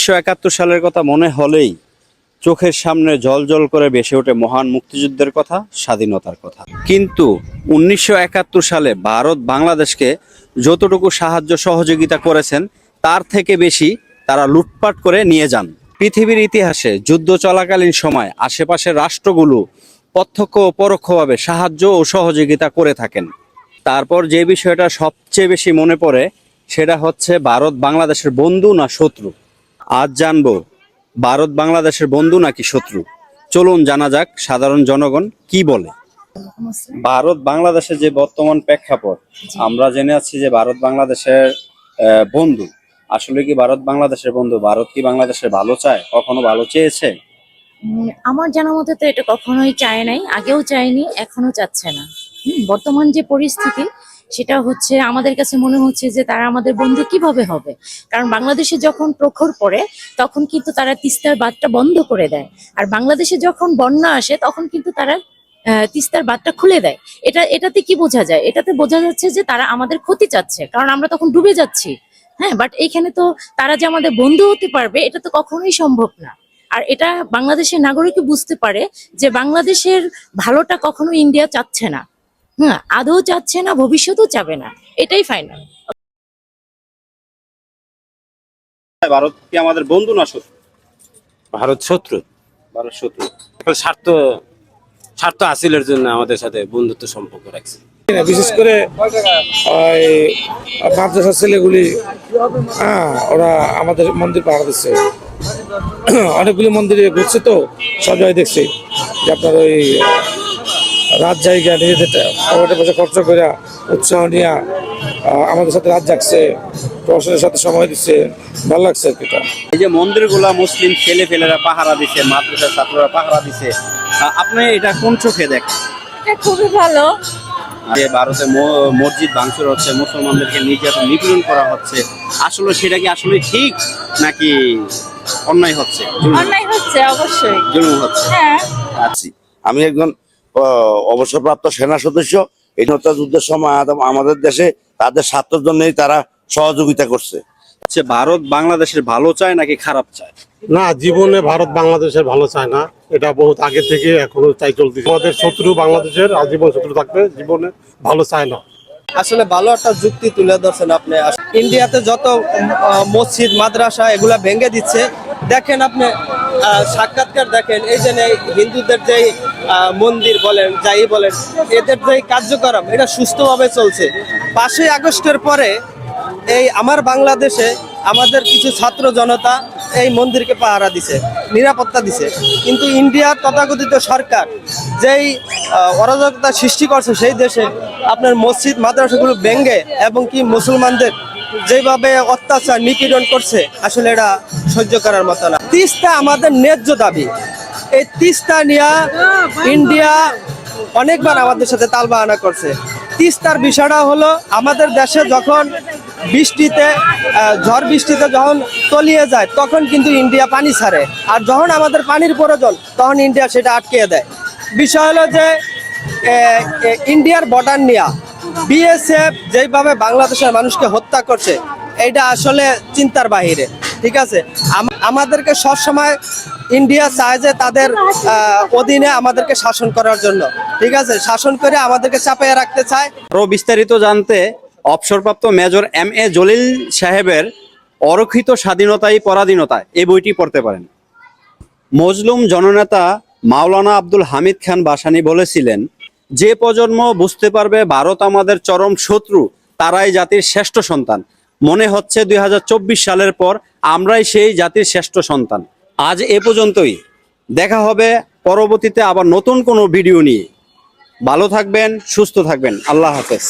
1971 সালের কথা মনে হলেই চোখের সামনে জ্বলজ্বল করে ভেসে ওঠে মহান মুক্তিযুদ্ধের কথা, স্বাধীনতার কথা। কিন্তু 1971 সালে ভারত বাংলাদেশকে যতটুকু সাহায্য সহযোগিতা করেছেন তার থেকে বেশি তারা লুটপাট করে নিয়ে যান। পৃথিবীর ইতিহাসে যুদ্ধ চলাকালীন সময় আশেপাশের রাষ্ট্রগুলো প্রত্যক্ষ ও পরোক্ষভাবে সাহায্য ও সহযোগিতা করে থাকেন। তারপর যে বিষয়টা সবচেয়ে বেশি মনে পড়ে সেটা হচ্ছে ভারত বাংলাদেশের বন্ধু না শত্রু। আজ জানবো ভারত বাংলাদেশের বন্ধু নাকি শত্রু। চলুন জানা যাক সাধারণ জনগণ কি বলে। ভারত বাংলাদেশের যে বর্তমান প্রেক্ষাপট, আমরা জেনে আছি যে ভারত বাংলাদেশের বন্ধু। আসলে কি ভারত বাংলাদেশের বন্ধু? ভারত কি বাংলাদেশের ভালো চায়? কখনো ভালো চেয়েছে? আমার জানা মতে তো এটা কখনোই চায় নাই, আগেও চায়নি, এখনো চাচ্ছে না। বর্তমান যে পরিস্থিতি সেটা হচ্ছে আমাদের কাছে মনে হচ্ছে যে তারা আমাদের বন্ধু কিভাবে হবে, কারণ বাংলাদেশে যখন প্রখর পড়ে তখন কিন্তু তারা তিস্তার বাঁধটা বন্ধ করে দেয়, আর বাংলাদেশে যখন বন্যা আসে তখন কিন্তু তারা তিস্তার বাঁধটা খুলে দেয়। এটাতে কি বোঝা যায়? এটাতে বোঝা যাচ্ছে যে তারা আমাদের ক্ষতি চাচ্ছে, কারণ আমরা তখন ডুবে যাচ্ছি। হ্যাঁ, বাট এখানে তো তারা যে আমাদের বন্ধু হতে পারবে এটা তো কখনোই সম্ভব না। আর এটা বাংলাদেশের নাগরিকও বুঝতে পারে যে বাংলাদেশের ভালোটা কখনো ইন্ডিয়া চাচ্ছে না। হ্যাঁ, আদৌ চাচ্ছে না, ভবিষ্যতেও চাবে না, এটাই ফাইনাল। ভারত কি আমাদের বন্ধু না শত্রু? ভারত শত্রু। ভারত শত্রু। স্বার্থ স্বার্থ হাসিলের জন্য আমাদের সাথে বন্ধুত্ব সম্পর্ক রাখছে। বিশেষ করে ওই মাদ্রাসা ছেলেগুলি, ওরা আমাদের মন্দির পাহারা দিচ্ছে। অনেকগুলি মন্দিরে ঘুরছে তো সব জায়গায় দেখছি যে আপনার ওই রাত জায়গা নিজেদের পয়সা খরচ করে উৎসাহ নিয়ে আমাদের সাথে রাত জাগছে, প্রশাসনের সাথে সময় দিচ্ছে, ভালো লাগছে আর কি। এই যে মন্দিরগুলা মুসলিম ছেলে ফেলেরা পাহারা দিছে, মাদ্রাসার ছাত্ররা পাহারা দিছে, আপনি এটা কোন চোখে দেখেন? খুবই ভালো। যে ভারতে মসজিদ ভাঙচুর হচ্ছে, মুসলমানদেরকে নিপীড়ন করা হচ্ছে, আসলে সেটা কি আসলে ঠিক নাকি অন্যায় হচ্ছে? অন্যায় হচ্ছে, অবশ্যই জুলুম হচ্ছে। হ্যাঁ, আছি। আমি একজন অবসরপ্রাপ্ত সেনা সদস্য। এই যুদ্ধের সময় আমাদের দেশে তাদের স্বার্থের জন্যই তারা সহযোগিতা করছে। ভারত বাংলাদেশের ভালো চায় নাকি খারাপ চায়? না, জীবনে ভারত বাংলাদেশের ভালো চায় না, এটা বহুত আগে থেকে এখনো চাই চলতেছে। আমাদের শত্রু বাংলাদেশের, আজীবন শত্রু থাকবে, জীবনে ভালো চায় না। আসলে ভালো একটা যুক্তি তুলে ধরছেন আপনি। ইন্ডিয়াতে যত মসজিদ মাদ্রাসা এগুলা ভেঙে দিচ্ছে, দেখেন আপনি সাক্ষাৎকার দেখেন, এই যে হিন্দুদের যে মন্দির বলেন যাই বলেন, এদের যে কার্যক্রম এটা সুস্থভাবে চলছে। 5ই আগস্টের পরে এই আমার বাংলাদেশে আমাদের কিছু ছাত্র জনতা এই মন্দিরকে পাহারা দিছে, নিরাপত্তা দিছে, কিন্তু ইন্ডিয়ার তথাকথিত সরকার যেই অরাজকতা সৃষ্টি করছে সেই দেশে আপনার মসজিদ মাদ্রাসাগুলো ভেঙে এবং কি মুসলমানদের যেভাবে অত্যাচার নিপীড়ন করছে, আসলে এটা সহ্য করার মতো না। তিস্তা আমাদের ন্যায্য দাবি। এই তিস্তা নিয়ে ইন্ডিয়া অনেকবার আমাদের সাথে তালবাহানা করছে। তিস্তার বিষয়টা হলো আমাদের দেশে যখন বৃষ্টিতে ঝড় বৃষ্টিতে যখন তলিয়ে যায় তখন কিন্তু ইন্ডিয়া পানি ছাড়ে, আর যখন আমাদের পানির প্রয়োজন তখন ইন্ডিয়া সেটা আটকে দেয়। বিষয় হলো যে ইন্ডিয়ার বর্ডার নিয়ে বিএসএফ যেভাবে বাংলাদেশের মানুষকে হত্যা করছে এটা আসলে চিন্তার বাহিরে। ঠিক আছে, আমাদেরকে সবসময় ইন্ডিয়া চায় যে তাদের অধীনে আমাদেরকে শাসন করার জন্য, ঠিক আছে, শাসন করে আমাদেরকে চাপিয়ে রাখতে চায়। আরো বিস্তারিত জানতে অবসরপ্রাপ্ত মেজর MA জলিল সাহেবের অরক্ষিত স্বাধীনতাই পরাধীনতা এই বইটি পড়তে পারেন। মজলুম জননেতা মাওলানা আব্দুল হামিদ খান ভাসানী বলেছিলেন, যে প্রজন্ম বুঝতে পারবে ভারত আমাদের চরম শত্রু তারাই জাতির শ্রেষ্ঠ সন্তান। মনে হচ্ছে 2024 সালের পর আমরাই সেই জাতির শ্রেষ্ঠ সন্তান। আজ এ পর্যন্তই, দেখা হবে পরবর্তীতে আবার নতুন কোনো ভিডিও নিয়ে। ভালো থাকবেন, সুস্থ থাকবেন, আল্লাহ হাফেজ।